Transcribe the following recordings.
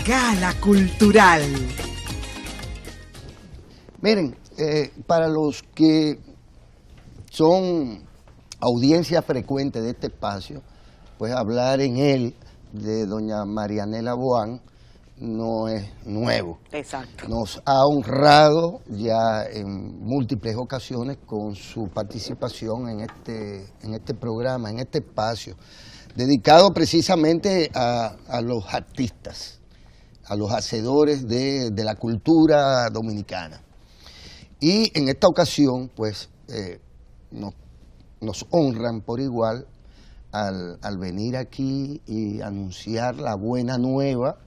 Gala Cultural. Miren, para los que son audiencia frecuente de este espacio, pues hablar en él de doña Marianela Boán no es nuevo. Exacto. Nos ha honrado ya en múltiples ocasiones con su participación en este programa, en este espacio, dedicado precisamente a los artistas, a los hacedores de la cultura dominicana. Y en esta ocasión, pues, nos honran por igual al venir aquí y anunciar la buena nueva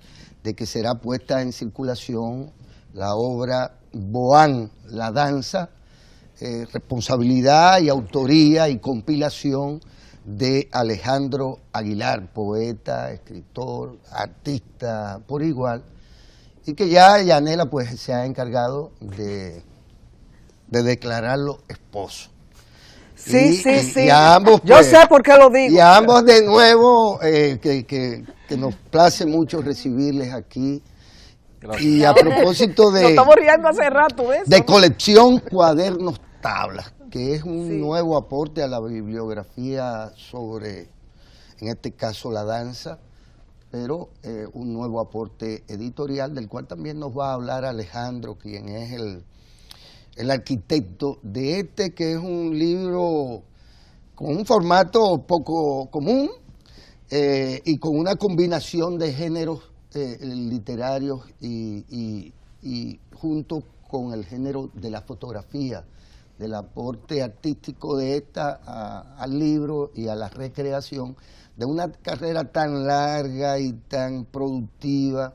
de que será puesta en circulación la obra Boán, la danza, responsabilidad y autoría y compilación de Alejandro Aguilar, poeta, escritor, artista por igual, y que ya Yanela pues se ha encargado de declararlo esposo. Sí. Y a ambos, yo pues, sé por qué lo digo. Y a ambos de nuevo, que nos place mucho recibirles aquí. Gracias. Y a propósito de... Nos estamos riendo hace rato de eso. De colección Cuadernos Tablas, que es un nuevo aporte a la bibliografía sobre, en este caso, la danza, pero un nuevo aporte editorial, del cual también nos va a hablar Alejandro, quien es el arquitecto de este, que es un libro con un formato poco común y con una combinación de géneros literarios y junto con el género de la fotografía, del aporte artístico de esta al libro y a la recreación de una carrera tan larga y tan productiva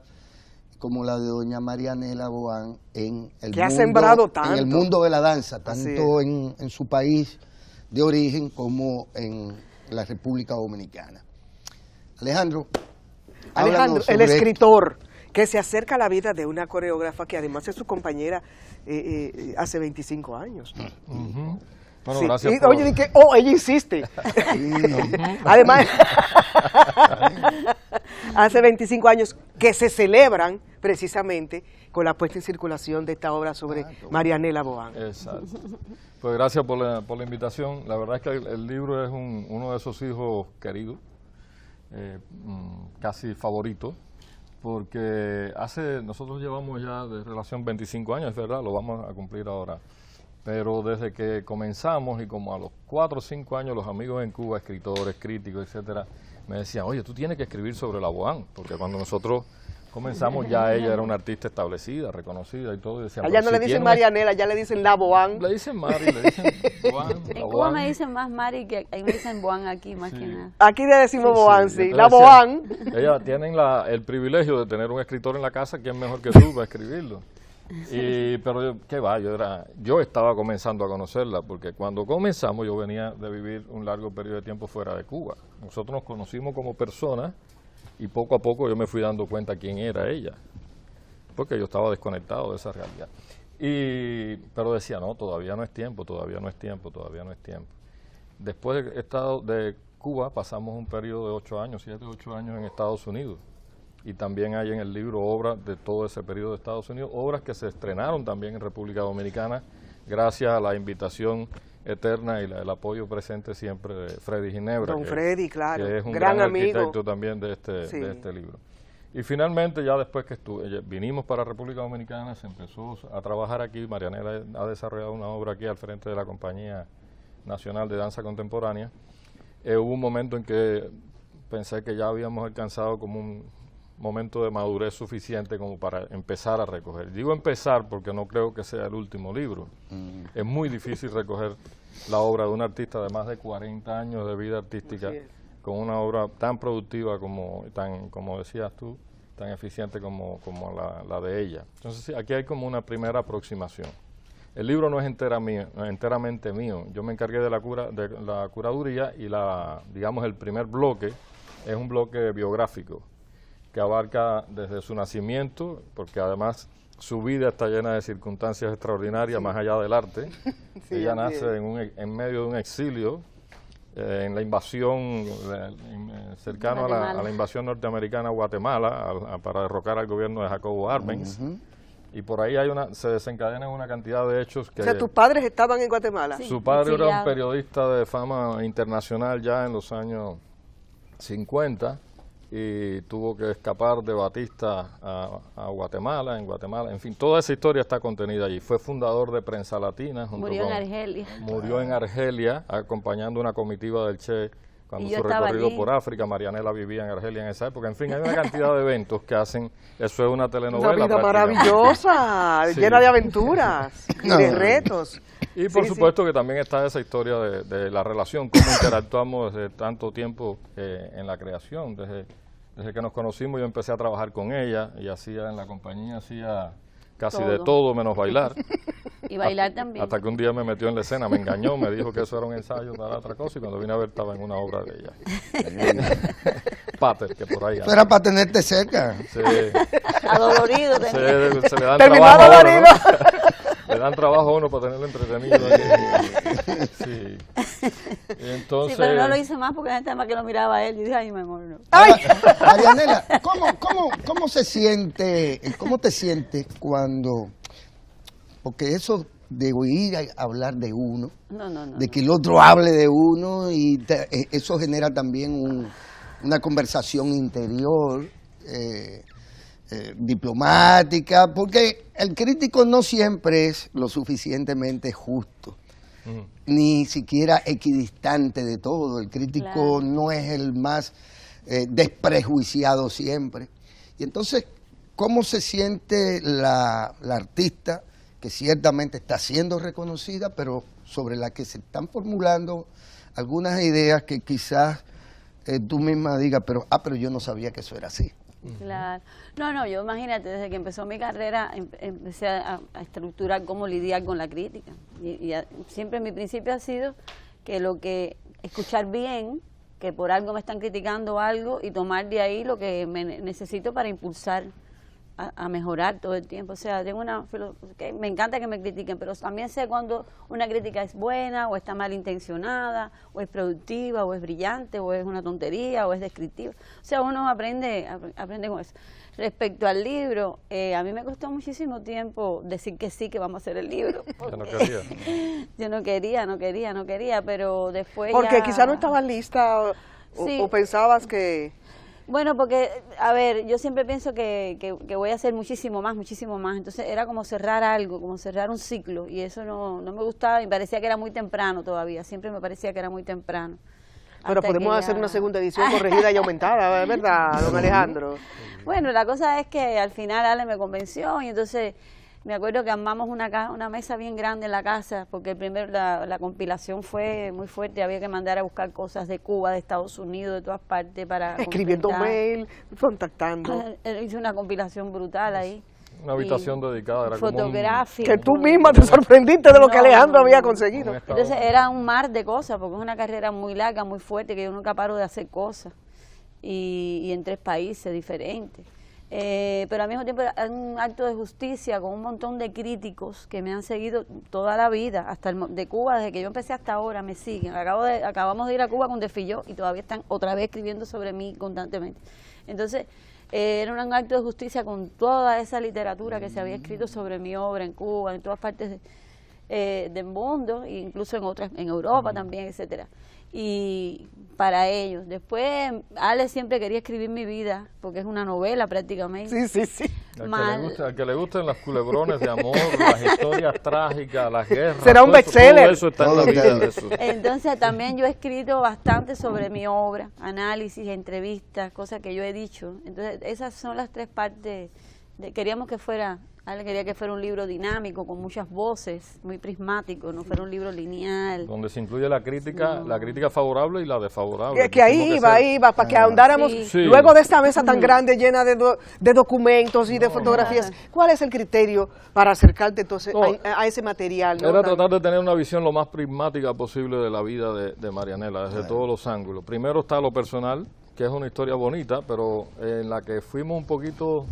como la de doña Marianela Boán en el mundo de la danza, tanto en su país de origen como en la República Dominicana. Alejandro, el escritor que se acerca a la vida de una coreógrafa que además es su compañera hace 25 años. Bueno, gracias por... Oye, ella insiste. Además, hace 25 años que se celebran precisamente con la puesta en circulación de esta obra sobre Marianela Boán. Exacto. Pues gracias por la invitación. La verdad es que el libro es uno de esos hijos queridos, casi favorito, porque nosotros llevamos ya de relación 25 años, es verdad, lo vamos a cumplir ahora. Pero desde que comenzamos y como a los 4 o 5 años los amigos en Cuba, escritores, críticos, etcétera, me decían, oye, tú tienes que escribir sobre la Boán, porque cuando nosotros comenzamos ya ella era una artista establecida, reconocida y todo. Y decían, allá no le dicen Marianela, ya le dicen la Boán. Le dicen Mari, le dicen Boán. En Cuba me dicen más Mari que ahí me dicen Boán aquí más que nada. Aquí le decimos Boán, sí. Entonces, la Boán. Ellas tienen el privilegio de tener un escritor en la casa, ¿quién mejor que tú para escribirlo? Pero qué va, yo estaba comenzando a conocerla, porque cuando comenzamos yo venía de vivir un largo periodo de tiempo fuera de Cuba. Nosotros nos conocimos como personas y poco a poco yo me fui dando cuenta quién era ella, porque yo estaba desconectado de esa realidad. Pero decía, no, todavía no es tiempo. Después de Cuba pasamos un periodo de 8 años, 7 u 8 años en Estados Unidos. Y también hay en el libro obras de todo ese periodo de Estados Unidos, obras que se estrenaron también en República Dominicana, gracias a la invitación eterna y el apoyo presente siempre de Freddy Ginebra, Don Freddy, claro, que es un gran amigo, arquitecto también de este libro. Y finalmente, ya después que vinimos para República Dominicana, se empezó a trabajar aquí. Marianela ha desarrollado una obra aquí al frente de la Compañía Nacional de Danza Contemporánea. Hubo un momento en que pensé que ya habíamos alcanzado como un momento de madurez suficiente como para empezar a recoger. Digo empezar porque no creo que sea el último libro. Es muy difícil recoger la obra de un artista de más de 40 años de vida artística con una obra tan productiva como decías tú, tan eficiente como la de ella. Entonces aquí hay como una primera aproximación. El libro no es enteramente mío. Yo me encargué de la curaduría y digamos el primer bloque es un bloque biográfico que abarca desde su nacimiento, porque además su vida está llena de circunstancias extraordinarias más allá del arte. Ella nace en medio de un exilio en la invasión, cercano a la invasión norteamericana a Guatemala, para derrocar al gobierno de Jacobo Arbenz. Y por ahí se desencadenan una cantidad de hechos que... O sea, ¿tus padres estaban en Guatemala? Sí, su padre era un periodista de fama internacional ya en los años 50 y tuvo que escapar de Batista a Guatemala, en fin, toda esa historia está contenida allí. Fue fundador de Prensa Latina. Murió en Argelia. Murió en Argelia, acompañando una comitiva del Che cuando su recorrido por África. Marianela vivía en Argelia en esa época. En fin, hay una cantidad de eventos que hacen, eso es una telenovela. Una vida maravillosa, llena de aventuras, de retos. Y por supuesto que también está esa historia de la relación, cómo interactuamos desde tanto tiempo en la creación. Desde que nos conocimos yo empecé a trabajar con ella y en la compañía hacía casi de todo menos bailar. Y bailar también. Hasta que un día me metió en la escena, me engañó, me dijo que eso era un ensayo para otra cosa y cuando vine a ver estaba en una obra de ella. Pater, que por ahí. Eso era para tenerte cerca. Sí. Adolorido. Se le dan Terminado trabajo adolorido. a uno, ¿no? Le dan trabajo a uno para tenerlo entretenido. Sí. Y entonces, sí, pero no lo hice más porque la gente más que lo miraba a él y dije, ay, mi amor, no. Marianela, ¿cómo se siente, cómo te sientes cuando, porque eso de oír hablar de uno, de que el otro hable de uno, y eso genera también una conversación interior, diplomática, porque el crítico no siempre es lo suficientemente justo, ni siquiera equidistante de todo. El crítico no es el más desprejuiciado siempre. Y entonces, ¿cómo se siente la artista que ciertamente está siendo reconocida, pero sobre la que se están formulando algunas ideas que quizás tú misma digas, pero yo no sabía que eso era así? Claro. No, yo imagínate, desde que empezó mi carrera empecé a estructurar cómo lidiar con la crítica. Y siempre mi principio ha sido que escuchar bien, que por algo me están criticando algo y tomar de ahí lo que necesito para impulsar a mejorar todo el tiempo. O sea, tengo me encanta que me critiquen, pero también sé cuando una crítica es buena o está malintencionada, o es productiva, o es brillante, o es una tontería, o es descriptiva. O sea, uno aprende con eso. Respecto al libro, a mí me costó muchísimo tiempo decir que sí, que vamos a hacer el libro. Yo no quería, pero después porque quizás no estabas lista o pensabas que... Bueno, porque, a ver, yo siempre pienso que voy a hacer muchísimo más, entonces era como cerrar algo, como cerrar un ciclo, y eso no me gustaba, y me parecía que era muy temprano todavía, siempre me parecía que era muy temprano. Pero podemos hacer una segunda edición corregida y aumentada, ¿verdad, don Alejandro? Bueno, la cosa es que al final Ale me convenció, y entonces me acuerdo que armamos una mesa bien grande en la casa, porque primero la compilación fue muy fuerte, había que mandar a buscar cosas de Cuba, de Estados Unidos, de todas partes para escribiendo mail, contactando. Hice una compilación brutal ahí. Una habitación dedicada, era fotográfica. Que tú misma te sorprendiste de lo que Alejandro había conseguido. Entonces era un mar de cosas, porque es una carrera muy larga, muy fuerte, que yo nunca paro de hacer cosas, y en 3 países diferentes. Pero al mismo tiempo es un acto de justicia con un montón de críticos que me han seguido toda la vida, hasta de Cuba, desde que yo empecé hasta ahora, me siguen. Acabamos de ir a Cuba con Defilló y todavía están otra vez escribiendo sobre mí constantemente. Entonces, era un acto de justicia con toda esa literatura que se había escrito sobre mi obra en Cuba, en todas partes del mundo, e incluso en Europa también, etcétera. Y para ellos. Después, Ale siempre quería escribir mi vida, porque es una novela prácticamente. Sí. Al que le gusten las culebrones de amor, las historias trágicas, las guerras. Será un bestseller. Todo eso está en la vida de eso. Entonces, también yo he escrito bastante sobre mi obra, análisis, entrevistas, cosas que yo he dicho. Entonces, esas son las 3 partes. Queríamos que fuera... Ale quería que fuera un libro dinámico, con muchas voces, muy prismático, no fuera un libro lineal. Donde se incluye la crítica favorable y la desfavorable. Que ahí iba, para que ahondáramos, luego de esta mesa tan grande, llena de documentos y de fotografías, ¿cuál es el criterio para acercarte entonces a ese material? Era tratar de tener una visión lo más prismática posible de la vida de Marianela, desde todos los ángulos. Primero está lo personal, que es una historia bonita, pero en la que fuimos un poquito,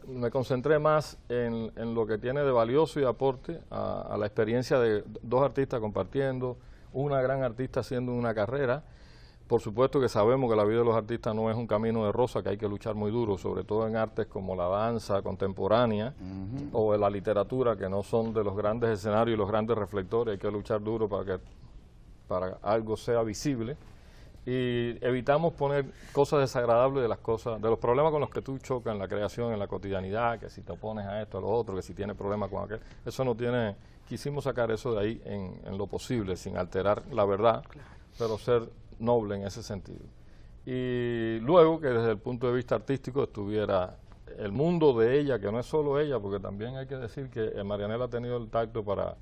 me concentré más en lo que tiene de valioso y aporte a la experiencia de 2 artistas compartiendo, una gran artista haciendo una carrera. Por supuesto que sabemos que la vida de los artistas no es un camino de rosa, que hay que luchar muy duro, sobre todo en artes como la danza contemporánea o en la literatura, que no son de los grandes escenarios y los grandes reflectores. Hay que luchar duro para que algo sea visible. Y evitamos poner cosas desagradables de los problemas con los que tú chocas en la creación, en la cotidianidad, que si te opones a esto, a lo otro, que si tienes problemas con aquel. Eso no tiene... Quisimos sacar eso de ahí en lo posible, sin alterar la verdad, pero ser noble en ese sentido. Y luego que desde el punto de vista artístico estuviera el mundo de ella, que no es solo ella, porque también hay que decir que Marianela ha tenido el tacto para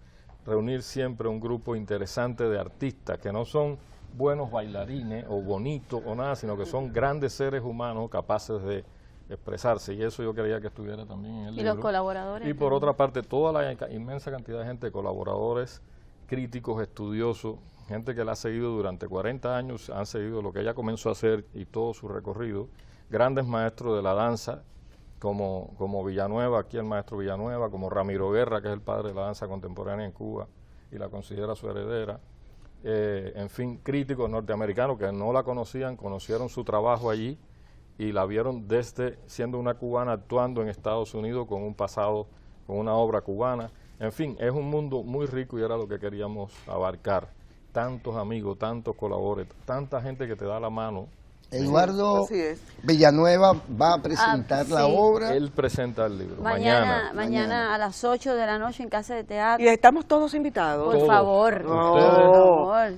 reunir siempre un grupo interesante de artistas, que no son buenos bailarines o bonitos o nada, sino que son grandes seres humanos capaces de expresarse, y eso yo creía que estuviera también en el libro. Y los colaboradores. Y por otra parte, toda la inmensa cantidad de gente, colaboradores, críticos, estudiosos, gente que la ha seguido durante 40 años, han seguido lo que ella comenzó a hacer y todo su recorrido, grandes maestros de la danza, como Villanueva, aquí el maestro Villanueva, como Ramiro Guerra, que es el padre de la danza contemporánea en Cuba y la considera su heredera, en fin, críticos norteamericanos que no la conocían, conocieron su trabajo allí y la vieron desde siendo una cubana actuando en Estados Unidos con un pasado, con una obra cubana. En fin, es un mundo muy rico y era lo que queríamos abarcar. Tantos amigos, tantos colaboradores, tanta gente que te da la mano. Eduardo Villanueva va a presentar la obra. Él presenta el libro. Mañana a las 8 de la noche en Casa de Teatro. Y estamos todos invitados. Por favor.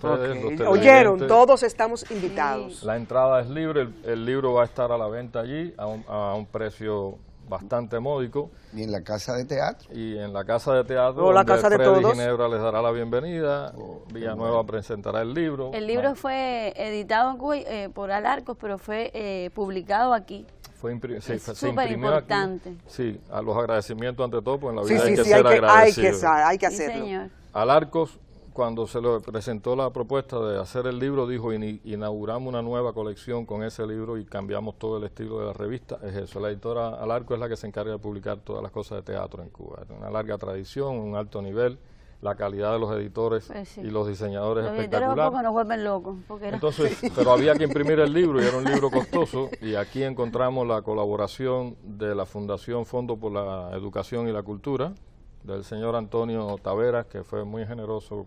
Ustedes, oyeron, todos estamos invitados. La entrada es libre, el libro va a estar a la venta allí a un precio bastante módico. Y en la Casa de Teatro. Y en la Casa de Teatro, la casa de Freddy todos. Ginebra les dará la bienvenida, Villanueva presentará el libro. El libro fue editado en Cuba por Alarcos, pero fue publicado aquí. Se imprimió importante. Aquí. Sí, a los agradecimientos ante todo, pues en la Sí, vida sí, hay que sí, ser agradecido. hay que hacerlo. Sí, señor. Alarcos, cuando se le presentó la propuesta de hacer el libro, dijo, inauguramos una nueva colección con ese libro y cambiamos todo el estilo de la revista. Es eso, la editora Alarcos es la que se encarga de publicar todas las cosas de teatro en Cuba. Es una larga tradición, un alto nivel, la calidad de los editores y los diseñadores espectacular. Los editores nos vuelven locos. Entonces, pero había que imprimir el libro y era un libro costoso, y aquí encontramos la colaboración de la Fundación Fondo por la Educación y la Cultura, del señor Antonio Taveras, que fue muy generoso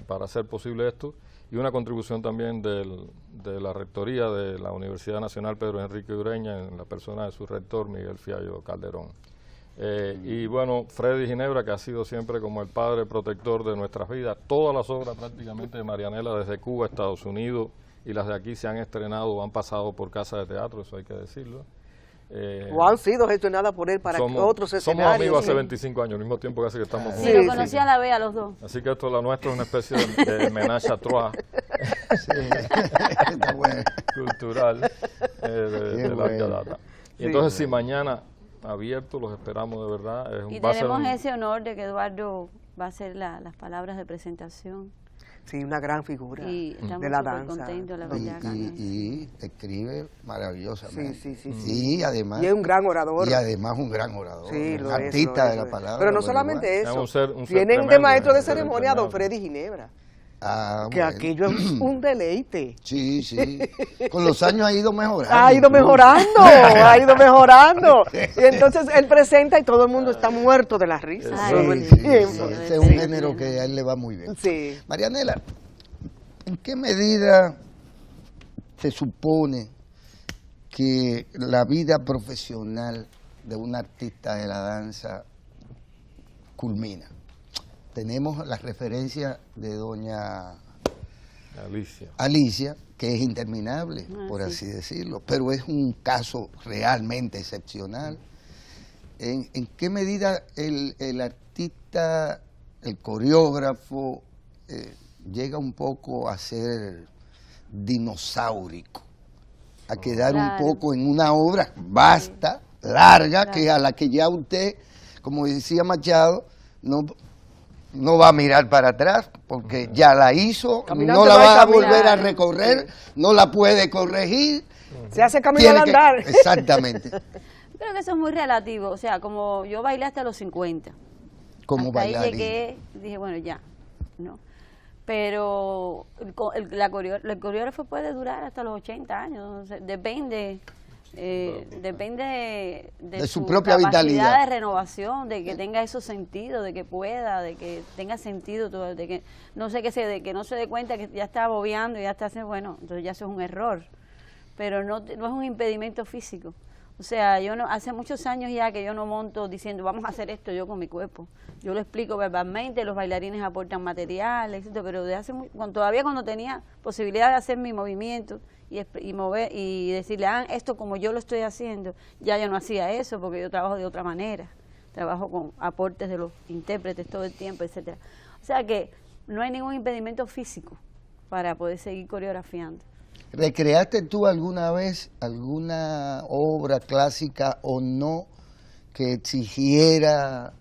para hacer posible esto, y una contribución también de la rectoría de la Universidad Nacional Pedro Enrique Ureña, en la persona de su rector Miguel Fiallo Calderón. Y bueno, Freddy Ginebra, que ha sido siempre como el padre protector de nuestras vidas. Todas las obras prácticamente de Marianela desde Cuba, Estados Unidos, y las de aquí se han estrenado o han pasado por Casa de Teatro, eso hay que decirlo. O han sido gestionadas por él para que otros escenarios. Somos amigos hace 25 años, al mismo tiempo casi que estamos juntos. Sí, lo conocí a la vez a los dos. Así que esto, la nuestra, es una especie de menage à trois cultural de larga data. Y entonces, si mañana abierto, los esperamos de verdad. Y tenemos ese honor de que Eduardo va a hacer las palabras de presentación. Sí, una gran figura de la danza. Contentos, la y escribe maravillosamente. Sí. Y además. Y es un gran orador. Y además un gran orador. Sí, un artista de la palabra. Pero no solamente eso. Un ser tienen de maestro de ceremonia a don Freddy Ginebra. Que bueno. Aquello es un deleite. Sí. Con los años ha ido mejorando. Ha ido mejorando. Y entonces él presenta y todo el mundo está muerto de la risa. Ese es un género que a él le va muy bien. Sí. Marianela, ¿en qué medida se supone que la vida profesional de un artista de la danza culmina? Tenemos la referencia de doña Alicia, que es interminable, por así decirlo, pero es un caso realmente excepcional. ¿En qué medida el artista, el coreógrafo, llega un poco a ser dinosaurico, a quedar un poco en una obra vasta, larga, que a la que ya usted, como decía Machado, no va a mirar para atrás porque ya la hizo, no la va a volver a recorrer, no la puede corregir. Se hace camino al andar. Exactamente. Creo que eso es muy relativo, o sea, como yo bailé hasta los 50. Como hasta bailar. Ahí llegué, dije, bueno, ya, ¿no? pero el coreógrafo puede durar hasta los 80 años, depende de su propia capacidad vitalidad de renovación, de que tenga esos sentidos, de que pueda, de que tenga sentido, de que no sé de que no se dé cuenta que ya está bobeando y ya está haciendo, bueno, entonces ya eso es un error, pero no es un impedimento físico. O sea, hace muchos años ya que yo no monto diciendo vamos a hacer esto yo con mi cuerpo. Yo lo explico verbalmente, los bailarines aportan material, etc. Pero todavía cuando tenía posibilidad de hacer mi movimiento y mover y decirle, esto como yo lo estoy haciendo, ya yo no hacía eso porque yo trabajo de otra manera. Trabajo con aportes de los intérpretes todo el tiempo, etc. O sea que no hay ningún impedimento físico para poder seguir coreografiando. ¿Recreaste tú alguna vez alguna obra clásica o no que exigiera,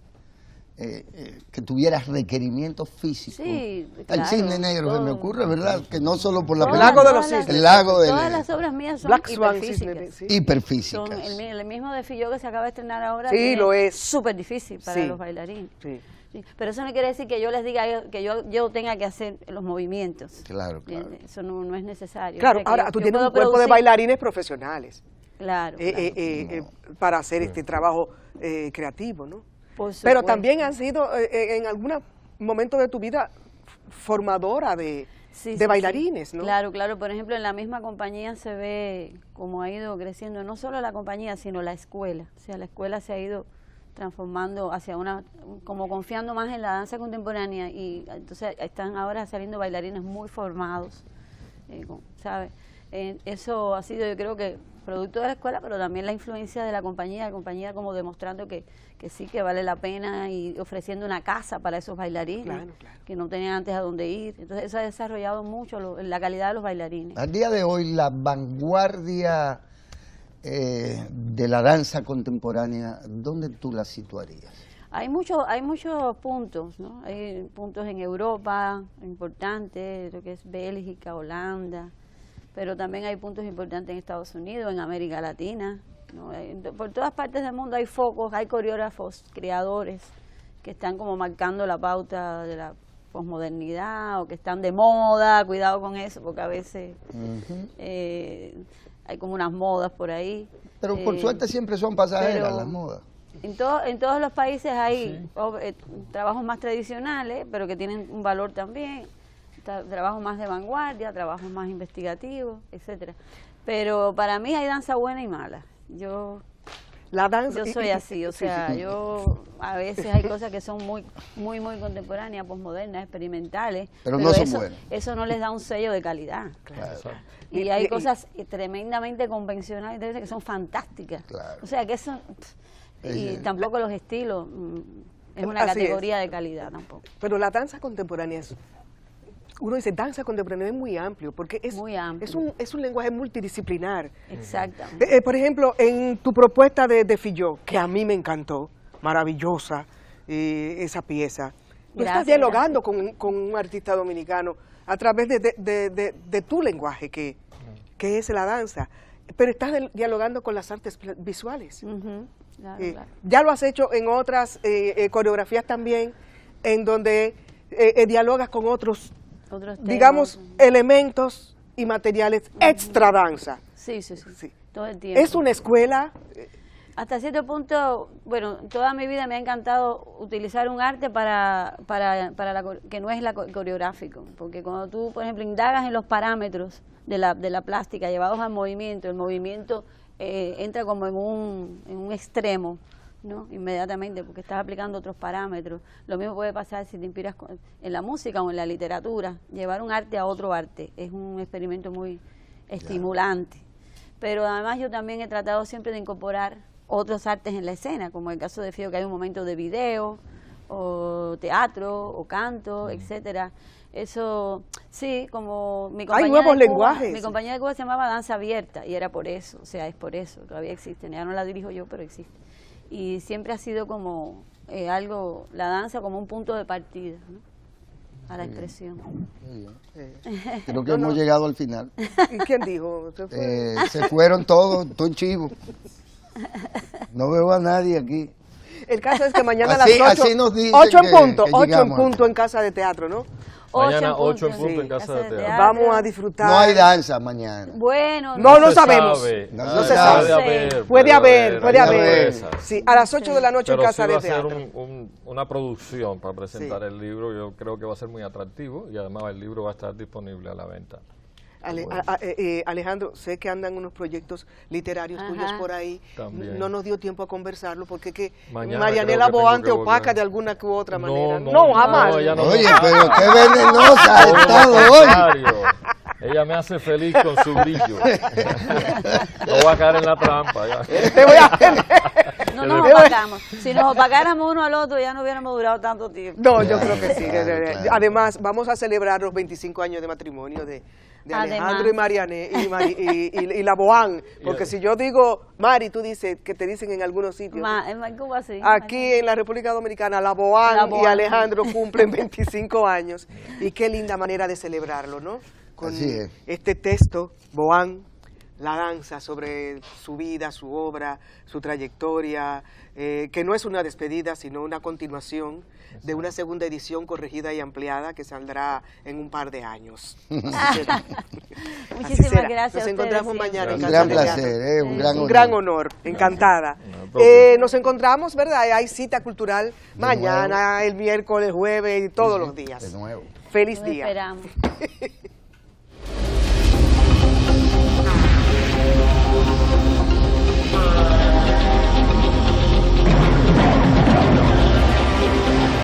que tuviera requerimientos físicos? Sí, claro. El Cisne Negro se me ocurre, ¿verdad? Que no solo por la El Lago de los Cisnes. Cisnes. El Lago de Todas las obras mías son Black Swan, hiperfísicas. sí. Hiperfísicas. Son el mismo de Filló que se acaba de estrenar ahora. Sí, lo es. Súper difícil para los bailarines. Sí. Sí, pero eso no quiere decir que yo les diga que yo tenga que hacer los movimientos. Claro, claro. Eso no es necesario. Claro, O sea, que ahora tú tienes un cuerpo producir, de bailarines profesionales. Claro. Para hacer este trabajo creativo, ¿no? Por Pero supuesto. también has sido en algún momento de tu vida formadora de bailarines, ¿no? Claro, claro. Por ejemplo, en la misma compañía se ve cómo ha ido creciendo no solo la compañía, sino la escuela. O sea, la escuela se ha ido transformando hacia como confiando más en la danza contemporánea, y entonces están ahora saliendo bailarines muy formados, ¿sabes? Eso ha sido, yo creo que producto de la escuela, pero también la influencia de la compañía como demostrando que sí, que vale la pena, y ofreciendo una casa para esos bailarines, claro. que no tenían antes a dónde ir. Entonces eso ha desarrollado mucho la calidad de los bailarines. Al día de hoy, la vanguardia de la danza contemporánea, ¿dónde tú la situarías? Hay muchos puntos, ¿no? Hay puntos en Europa importantes, lo que es Bélgica, Holanda, pero también hay puntos importantes en Estados Unidos, en América Latina, ¿no? Por todas partes del mundo hay focos, hay coreógrafos, creadores que están como marcando la pauta de la posmodernidad, o que están de moda. Cuidado con eso, porque a veces hay como unas modas por ahí. Pero por suerte siempre son pasajeras las modas. En todos los países hay trabajos más tradicionales, pero que tienen un valor también, trabajos más de vanguardia, trabajos más investigativos, etcétera. Pero para mí hay danza buena y mala. Yo soy así, o sea, yo a veces hay cosas que son muy contemporáneas, posmodernas, experimentales, pero no son buenas. Eso no les da un sello de calidad. Claro. Y hay cosas tremendamente convencionales que son fantásticas. Claro. O sea, que eso... Y tampoco los estilos es una categoría de calidad tampoco. Pero la danza contemporánea uno dice danza contemporánea es muy amplio, porque es un lenguaje multidisciplinar. Exactamente. Por ejemplo, en tu propuesta de Filló, que a mí me encantó, maravillosa esa pieza, tú estás dialogando con un artista dominicano a través de tu lenguaje, que es la danza, pero estás dialogando con las artes visuales. Claro. Ya lo has hecho en otras coreografías también, en donde dialogas con otros digamos, elementos y materiales extra danza. Sí, todo el tiempo. ¿Es una escuela? Hasta cierto punto, bueno, toda mi vida me ha encantado utilizar un arte para que no es la coreográfico, porque cuando tú, por ejemplo, indagas en los parámetros de la plástica llevados al movimiento, el movimiento entra como en un extremo, ¿no? Inmediatamente, porque estás aplicando otros parámetros. Lo mismo puede pasar si te inspiras en la música o en la literatura. Llevar un arte a otro arte es un experimento muy estimulante. Pero además yo también he tratado siempre de incorporar otros artes en la escena, como el caso de Fío, que hay un momento de video, o teatro, o canto, etcétera. Eso, sí, como mi compañía hay nuevos de Cuba, lenguajes. Mi compañía de Cuba se llamaba Danza Abierta, y era por eso, o sea, es por eso, todavía existe. Ya no la dirijo yo, pero existe. Y siempre ha sido como algo, la danza como un punto de partida, ¿no? A la expresión. Muy bien. Creo que hemos llegado al final. ¿Y quién dijo? Se fueron todos, estoy chivo. No veo a nadie aquí. El caso es que mañana así, a las 8, así nos dicen 8 en punto, que 8 en llegamos. punto en Casa de Teatro, ¿no? Mañana 8 en punto en Casa de Teatro. Vamos a disfrutar. No hay danza mañana. Bueno, no sabemos. No se sabe. Puede haber. Sí. Sí, a las 8 de la noche en Casa de Teatro. Pero sí va a ser una producción para presentar el libro. Yo creo que va a ser muy atractivo y además el libro va a estar disponible a la venta. Alejandro, sé que andan unos proyectos literarios tuyos por ahí. También. No nos dio tiempo a conversarlo porque que Mañana Marianela creo que Boán te tengo que opaca volver. de alguna u otra manera. No, jamás. ella no. Oye, pero qué venenosa ha estado hoy. Ella me hace feliz con su brillo. No voy a caer en la trampa. Ya. Te voy a No nos opacamos. Si nos opacáramos uno al otro ya no hubiéramos durado tanto tiempo. No, yo creo que sí. Claro. Además, vamos a celebrar los 25 años de matrimonio de Alejandro y Mariané y la Boán. Porque si yo digo Mari, tú dices que te dicen en algunos sitios. ¿Cómo así? Aquí en la República Dominicana, la Boán y Alejandro cumplen 25 años. Y qué linda manera de celebrarlo, ¿no? Con este texto, Boán, la danza sobre su vida, su obra, su trayectoria, que no es una despedida, sino una continuación de una segunda edición corregida y ampliada que saldrá en un par de años. Muchísimas gracias. Nos encontramos mañana en Un Casa gran de placer, Teatro. un gran honor. Un gran honor, encantada. Nos encontramos, ¿verdad? Hay cita cultural mañana, el miércoles, jueves y todos los días. De nuevo. Feliz Nos día. esperamos.